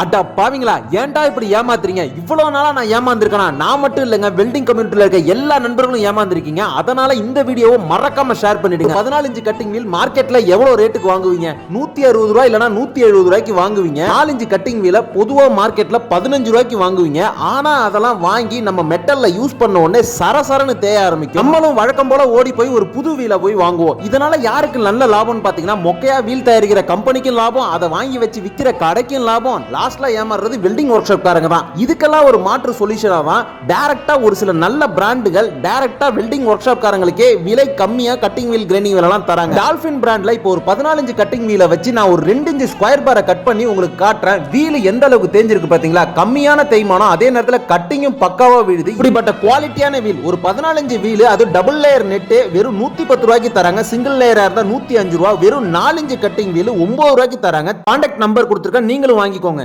அடா பாவீங்களா, ஏன்டா இப்படி ஏமாத்துறீங்க? இவ்வளவு நாளா நான் ஏமாந்துருக்கேனா? நான் மட்டும் இல்லங்க, வெல்டிங் கம்யூனிட்டில இருக்க எல்லா நண்பர்களும் ஏமாந்துருக்கீங்க. அதனால இந்த வீடியோவை மறக்காம ஷேர் பண்ணிடுங்க. 14 இன்ச் கட்டிங் வீல் மார்க்கெட்ல எவ்வளவு ரேட்டுக்கு வாங்குவீங்க? 160 ரூபாய் இல்லனா 170 ரூபாய்க்கு வாங்குவீங்க. 4 இன்ச் கட்டிங் வீல பொதுவா மார்க்கெட்ல 15 ரூபாய்க்கு வாங்குவீங்க. ஆனா அதெல்லாம் வாங்கி நம்ம மெட்டல்ல யூஸ் பண்ண உடனே சரசரன்னு தேய ஆரம்பிக்கும். நம்மளும் வழக்கம் போல ஓடி போய் ஒரு புது வீல போய் வாங்குவோம். இதனால யாருக்கு நல்ல லாபம்னு பாத்தீங்கன்னா, மொக்கையா வீல் தயாரிக்கிற கம்பெனிக்கும் லாபம், அதை வாங்கி வச்சு விக்கிற கடைக்கும் லாபம், லாஸ்ட்ல ஏமாறுறது வெல்டிங் ஒர்க் ஷாப் காரங்க தான். இதுக்கெல்லாம் ஒரு மாற்று சொல்யூஷனா தான் டைரக்டா ஒரு சில நல்ல பிராண்டுகள் டைரக்டா வெல்டிங் ஒர்க் ஷாப் காரங்களுக்கே விலை கம்மியா கட்டிங் வீல் கிரைண்டிங் வீல் எல்லாம் தராங்க. டால்பின் பிராண்ட்ல இப்போ ஒரு 14 இன்ச் கட்டிங் வீலை வச்சு நான் ஒரு 2 இன்ச் ஸ்கொயர் பாரை கட் பண்ணி உங்களுக்கு காட்டுறேன். வீல் எந்த அளவுக்கு தேஞ்சிருக்கு பாத்தீங்களா? கம்மியான தேய்மானம், அதே நேரத்தில் கட்டிங்கும் பக்காவா விழுது. இப்படிப்பட்ட குவாலிட்டியான வீல் ஒரு 14 இன்ச் வீல், அது டபுள் லேயர் நெட் வெறும் 110 ரூபாய்க்கு தராங்க. சிங்கிள் லேயரா இருந்தா 105 ரூபாய். வெறும் 4 இன்ச் கட்டிங் வீல் 9 ரூபாய்க்கு தராங்க. கான்டாக்ட் நம்பர் கொடுத்திருக்கேன், நீங்களும் வாங்கிக்கோங்க.